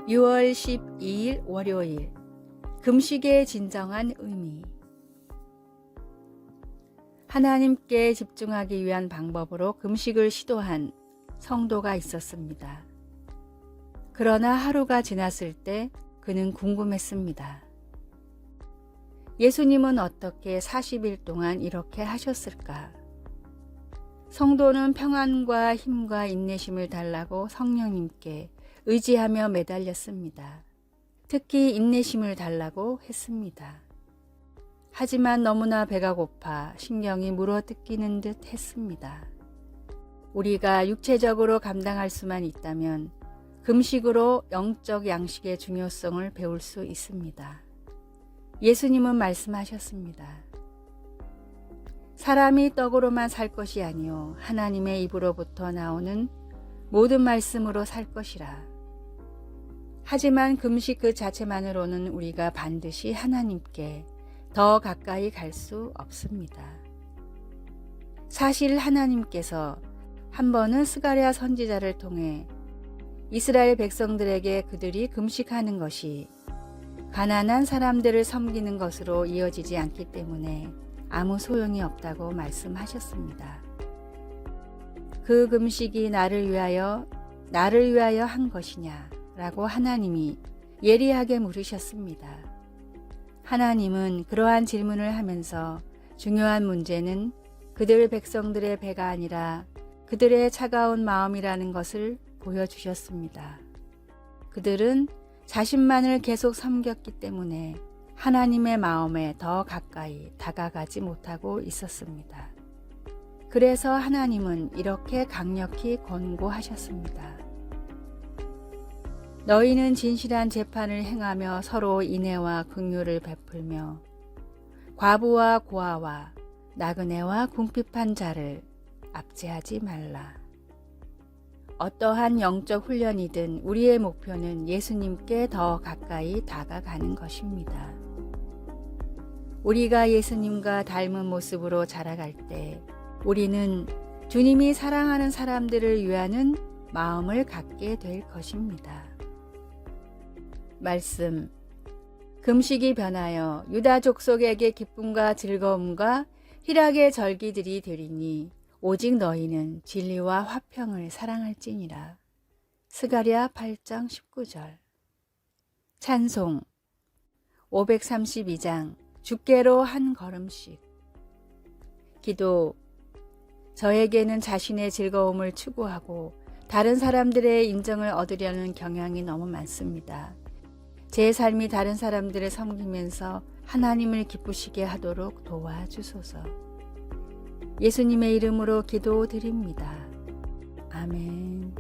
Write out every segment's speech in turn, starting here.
6월 12일 월요일 금식의 진정한 의미. 하나님께 집중하기 위한 방법으로 금식을 시도한 성도가 있었습니다. 그러나 하루가 지났을 때 그는 궁금했습니다. 예수님은 어떻게 40일 동안 이렇게 하셨을까? 성도는 평안과 힘과 인내심을 달라고 성령님께 의지하며 매달렸습니다. 특히 인내심을 달라고 했습니다. 하지만 너무나 배가 고파 신경이 물어뜯기는 듯 했습니다. 우리가 육체적으로 감당할 수만 있다면 금식으로 영적 양식의 중요성을 배울 수 있습니다. 예수님은 말씀하셨습니다. 사람이 떡으로만 살 것이 아니요 하나님의 입으로부터 나오는 모든 말씀으로 살 것이라. 하지만 금식 그 자체만으로는 우리가 반드시 하나님께 더 가까이 갈 수 없습니다. 사실 하나님께서 한 번은 스가랴 선지자를 통해 이스라엘 백성들에게 그들이 금식하는 것이 가난한 사람들을 섬기는 것으로 이어지지 않기 때문에 아무 소용이 없다고 말씀하셨습니다. 그 금식이 나를 위하여 한 것이냐? 라고 하나님이 예리하게 물으셨습니다. 하나님은 그러한 질문을 하면서 중요한 문제는 그들 백성들의 배가 아니라 그들의 차가운 마음이라는 것을 보여주셨습니다. 그들은 자신만을 계속 섬겼기 때문에 하나님의 마음에 더 가까이 다가가지 못하고 있었습니다. 그래서 하나님은 이렇게 강력히 권고하셨습니다. 너희는 진실한 재판을 행하며 서로 인애와 긍휼을 베풀며 과부와 고아와 나그네와 궁핍한 자를 압제하지 말라. 어떠한 영적 훈련이든 우리의 목표는 예수님께 더 가까이 다가가는 것입니다. 우리가 예수님과 닮은 모습으로 자라갈 때 우리는 주님이 사랑하는 사람들을 위하는 마음을 갖게 될 것입니다. 말씀. 금식이 변하여 유다 족속에게 기쁨과 즐거움과 희락의 절기들이 되리니 오직 너희는 진리와 화평을 사랑할지니라. 스가랴 8장 19절. 찬송. 532장 주께로 한 걸음씩. 기도. 저에게는 자신의 즐거움을 추구하고 다른 사람들의 인정을 얻으려는 경향이 너무 많습니다. 제 삶이 다른 사람들을 섬기면서 하나님을 기쁘시게 하도록 도와주소서. 예수님의 이름으로 기도드립니다. 아멘.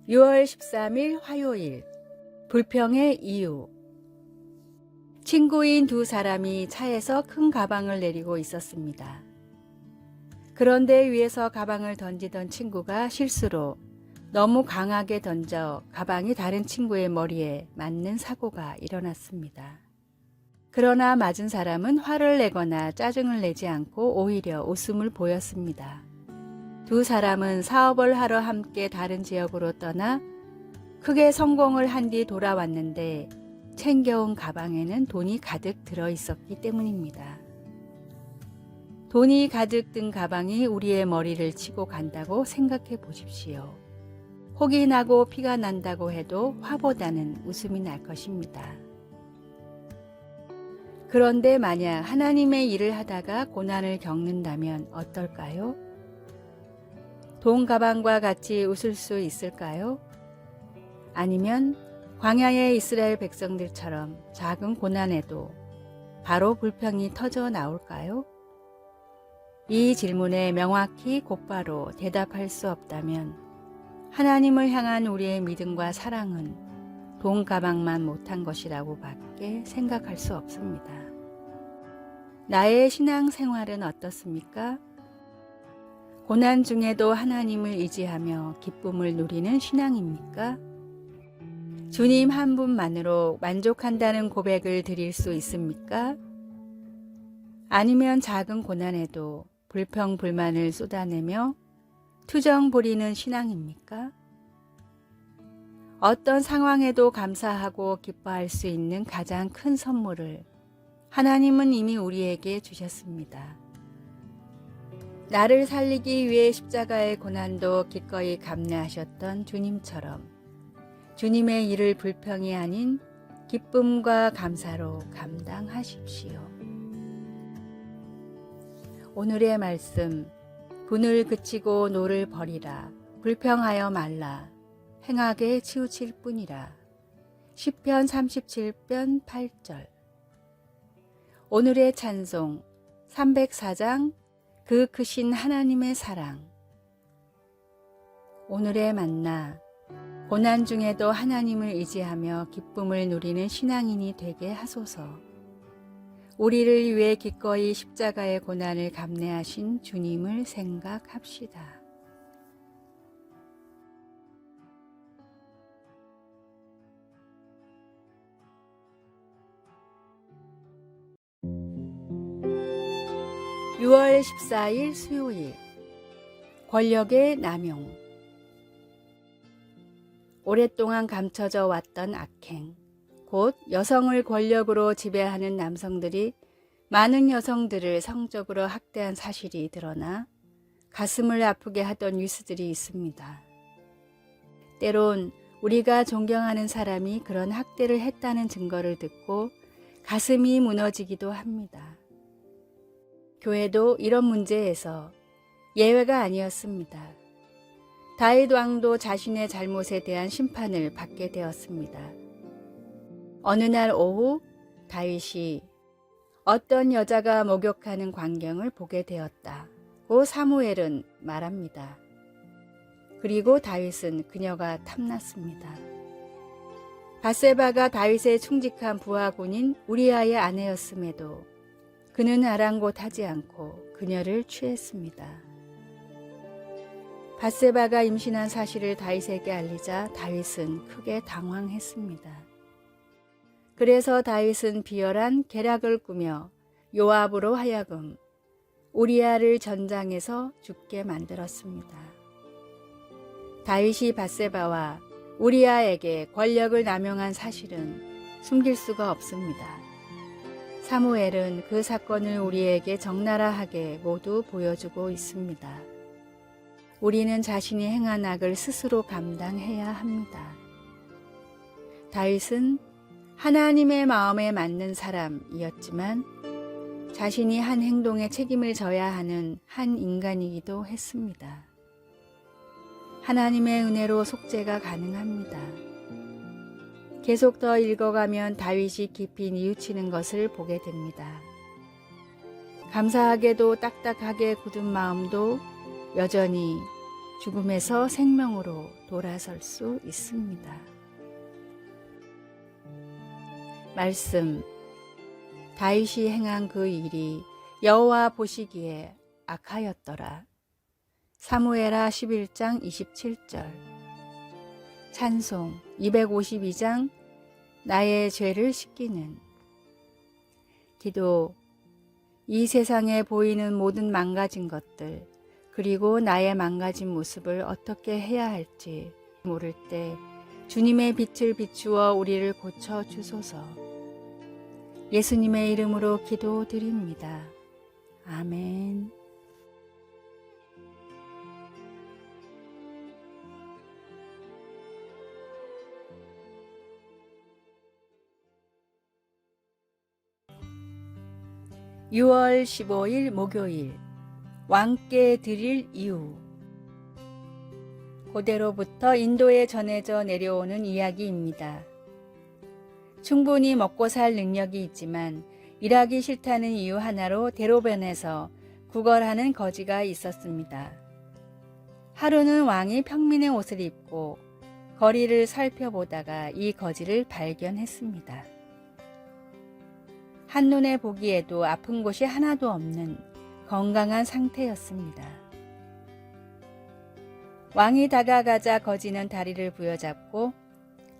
(6월 13일) 화요일. 불평의 이유. 친구인 두 사람이 차에서 큰 가방을 내리고 있었습니다. 그런데 위에서 가방을 던지던 친구가 실수로 너무 강하게 던져 가방이 다른 친구의 머리에 맞는 사고가 일어났습니다. 그러나 맞은 사람은 화를 내거나 짜증을 내지 않고 오히려 웃음을 보였습니다. 두 사람은 사업을 하러 함께 다른 지역으로 떠나 크게 성공을 한 뒤 돌아왔는데 챙겨온 가방에는 돈이 가득 들어 있었기 때문입니다. 돈이 가득 든 가방이 우리의 머리를 치고 간다고 생각해 보십시오. 혹이 나고 피가 난다고 해도 화보다는 웃음이 날 것입니다. 그런데 만약 하나님의 일을 하다가 고난을 겪는다면 어떨까요? 돈 가방과 같이 웃을 수 있을까요? 아니면 광야의 이스라엘 백성들처럼 작은 고난에도 바로 불평이 터져 나올까요? 이 질문에 명확히 곧바로 대답할 수 없다면 하나님을 향한 우리의 믿음과 사랑은 돈 가방만 못한 것이라고 밖에 생각할 수 없습니다. 나의 신앙 생활은 어떻습니까? 고난 중에도 하나님을 의지하며 기쁨을 누리는 신앙입니까? 주님 한 분만으로 만족한다는 고백을 드릴 수 있습니까? 아니면 작은 고난에도 불평불만을 쏟아내며 투정 부리는 신앙입니까? 어떤 상황에도 감사하고 기뻐할 수 있는 가장 큰 선물을 하나님은 이미 우리에게 주셨습니다. 나를 살리기 위해 십자가의 고난도 기꺼이 감내하셨던 주님처럼 주님의 일을 불평이 아닌 기쁨과 감사로 감당하십시오. 오늘의 말씀, 분을 그치고 노를 버리라, 불평하여 말라, 행하게 치우칠 뿐이라. 시편 37편 8절. 오늘의 찬송 304장 그 크신 하나님의 사랑. 오늘의 만나, 고난 중에도 하나님을 의지하며 기쁨을 누리는 신앙인이 되게 하소서. 우리를 위해 기꺼이 십자가의 고난을 감내하신 주님을 생각합시다. (6월 14일) 수요일. 권력의 남용. 오랫동안 감춰져 왔던 악행, 곧 여성을 권력으로 지배하는 남성들이 많은 여성들을 성적으로 학대한 사실이 드러나 가슴을 아프게 하던 뉴스들이 있습니다. 때론 우리가 존경하는 사람이 그런 학대를 했다는 증거를 듣고 가슴이 무너지기도 합니다. 교회도 이런 문제에서 예외가 아니었습니다. 다윗 왕도 자신의 잘못에 대한 심판을 받게 되었습니다. 어느 날 오후 다윗이 어떤 여자가 목욕하는 광경을 보게 되었다고 사무엘은 말합니다. 그리고 다윗은 그녀가 탐났습니다. 밧세바가 다윗의 충직한 부하군인 우리아의 아내였음에도 그는 아랑곳하지 않고 그녀를 취했습니다. 밧세바가 임신한 사실을 다윗에게 알리자 다윗은 크게 당황했습니다. 그래서 다윗은 비열한 계략을 꾸며 요압으로 하여금 우리아를 전장에서 죽게 만들었습니다. 다윗이 밧세바와 우리아에게 권력을 남용한 사실은 숨길 수가 없습니다. 사무엘은 그 사건을 우리에게 적나라하게 모두 보여주고 있습니다. 우리는 자신이 행한 악을 스스로 감당해야 합니다. 다윗은 하나님의 마음에 맞는 사람이었지만 자신이 한 행동에 책임을 져야 하는 한 인간이기도 했습니다. 하나님의 은혜로 속죄가 가능합니다. 계속 더 읽어가면 다윗이 깊이 뉘우치는 것을 보게 됩니다. 감사하게도 딱딱하게 굳은 마음도 여전히 죽음에서 생명으로 돌아설 수 있습니다. 말씀. 다윗이 행한 그 일이 여호와 보시기에 악하였더라. 사무엘하 11장 27절. 찬송 252장 나의 죄를 씻기는. 기도. 이 세상에 보이는 모든 망가진 것들, 그리고 나의 망가진 모습을 어떻게 해야 할지 모를 때 주님의 빛을 비추어 우리를 고쳐 주소서. 예수님의 이름으로 기도드립니다. 아멘. (6월 15일) 목요일. 왕께 드릴 이유. 고대로부터 인도에 전해져 내려오는 이야기입니다. 충분히 먹고 살 능력이 있지만 일하기 싫다는 이유 하나로 대로변에서 구걸하는 거지가 있었습니다. 하루는 왕이 평민의 옷을 입고 거리를 살펴보다가 이 거지를 발견했습니다. 한눈에 보기에도 아픈 곳이 하나도 없는 건강한 상태였습니다. 왕이 다가가자 거지는 다리를 부여잡고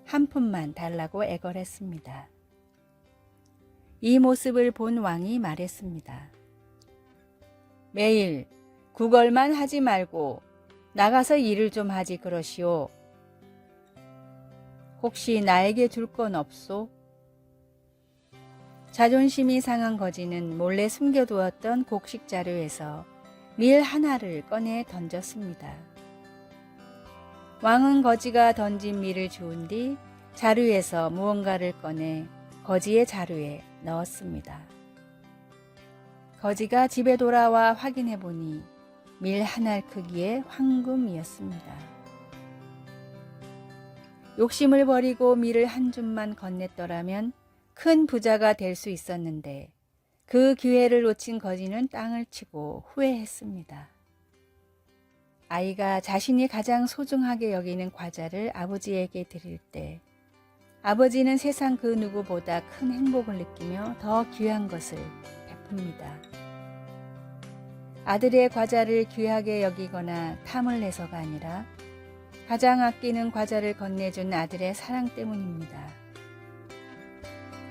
한 푼만 달라고 애걸했습니다. 이 모습을 본 왕이 말했습니다. 매일 구걸만 하지 말고 나가서 일을 좀 하지 그러시오. 혹시 나에게 줄 건 없소? 자존심이 상한 거지는 몰래 숨겨두었던 곡식 자루에서 밀 하나를 꺼내 던졌습니다. 왕은 거지가 던진 밀을 주운 뒤 자루에서 무언가를 꺼내 거지의 자루에 넣었습니다. 거지가 집에 돌아와 확인해 보니 밀 한 알 크기의 황금이었습니다. 욕심을 버리고 밀을 한 줌만 건넸더라면 큰 부자가 될 수 있었는데 그 기회를 놓친 거지는 땅을 치고 후회했습니다. 아이가 자신이 가장 소중하게 여기는 과자를 아버지에게 드릴 때 아버지는 세상 그 누구보다 큰 행복을 느끼며 더 귀한 것을 베풉니다. 아들의 과자를 귀하게 여기거나 탐을 내서가 아니라 가장 아끼는 과자를 건네준 아들의 사랑 때문입니다.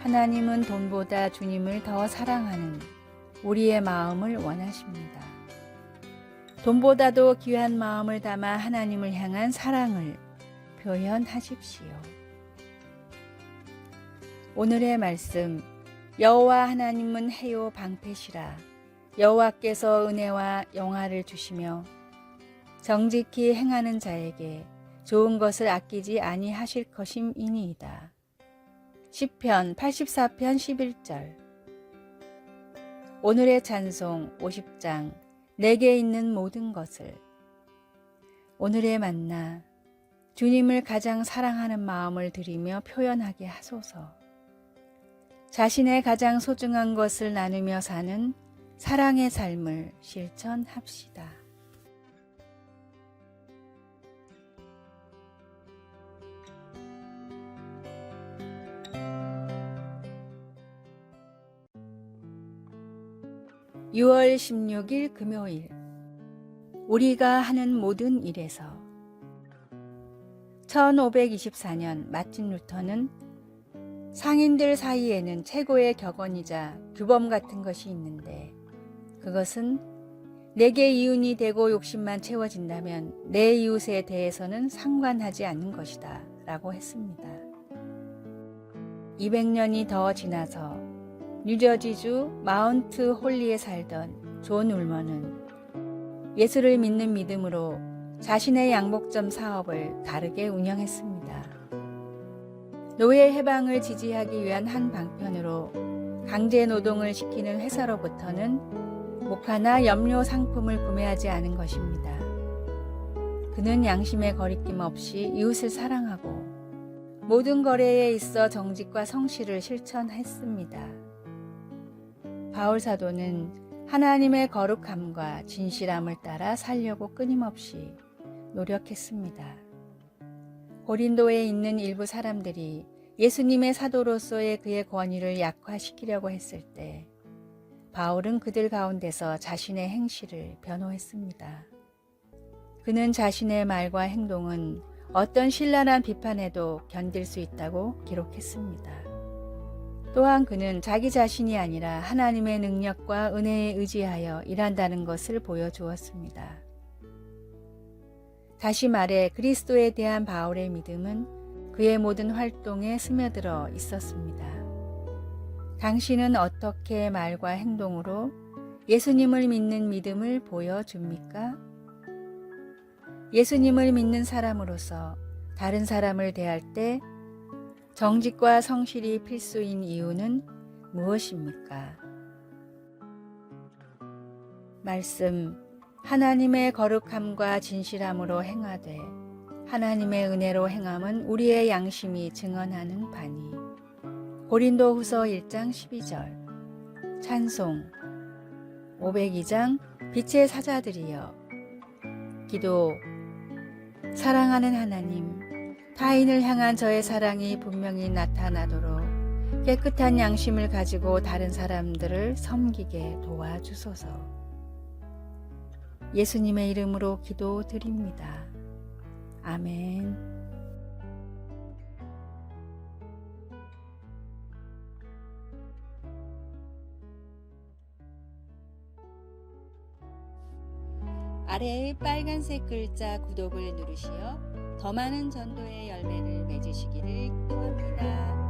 하나님은 돈보다 주님을 더 사랑하는 우리의 마음을 원하십니다. 돈보다도 귀한 마음을 담아 하나님을 향한 사랑을 표현하십시오. 오늘의 말씀, 여호와 하나님은 해요 방패시라. 여호와께서 은혜와 영화를 주시며 정직히 행하는 자에게 좋은 것을 아끼지 아니하실 것임이니이다. 시편 84편 11절. 오늘의 찬송 50장 내게 있는 모든 것을. 오늘의 만나, 주님을 가장 사랑하는 마음을 드리며 표현하게 하소서. 자신의 가장 소중한 것을 나누며 사는 사랑의 삶을 실천합시다. (6월 16일) 금요일. 우리가 하는 모든 일에서. 1524년 마틴 루터는 상인들 사이에는 최고의 격언이자 규범 같은 것이 있는데 그것은 내게 이윤이 되고 욕심만 채워진다면 내 이웃에 대해서는 상관하지 않는 것이다 라고 했습니다. 200년이 더 지나서 뉴저지주 마운트 홀리에 살던 존 울머는 예수를 믿는 믿음으로 자신의 양복점 사업을 다르게 운영했습니다. 노예 해방을 지지하기 위한 한 방편으로 강제 노동을 시키는 회사로부터는 목화나 염료 상품을 구매하지 않은 것입니다. 그는 양심의 거리낌 없이 이웃을 사랑하고 모든 거래에 있어 정직과 성실을 실천했습니다. 바울 사도는 하나님의 거룩함과 진실함을 따라 살려고 끊임없이 노력했습니다. 고린도에 있는 일부 사람들이 예수님의 사도로서의 그의 권위를 약화시키려고 했을 때 바울은 그들 가운데서 자신의 행실을 변호했습니다. 그는 자신의 말과 행동은 어떤 신랄한 비판에도 견딜 수 있다고 기록했습니다. 또한 그는 자기 자신이 아니라 하나님의 능력과 은혜에 의지하여 일한다는 것을 보여주었습니다. 다시 말해 그리스도에 대한 바울의 믿음은 그의 모든 활동에 스며들어 있었습니다. 당신은 어떻게 말과 행동으로 예수님을 믿는 믿음을 보여줍니까? 예수님을 믿는 사람으로서 다른 사람을 대할 때 정직과 성실이 필수인 이유는 무엇입니까? 말씀, 하나님의 거룩함과 진실함으로 행하되 하나님의 은혜로 행함은 우리의 양심이 증언하는 바니. 고린도후서 1장 12절. 찬송 502장 빛의 사자들이여. 기도. 사랑하는 하나님, 타인을 향한 저의 사랑이 분명히 나타나도록 깨끗한 양심을 가지고 다른 사람들을 섬기게 도와주소서. 예수님의 이름으로 기도드립니다. 아멘. 아래의 빨간색 글자 구독을 누르시어 더 많은 전도의 열매를 맺으시기를 기도합니다.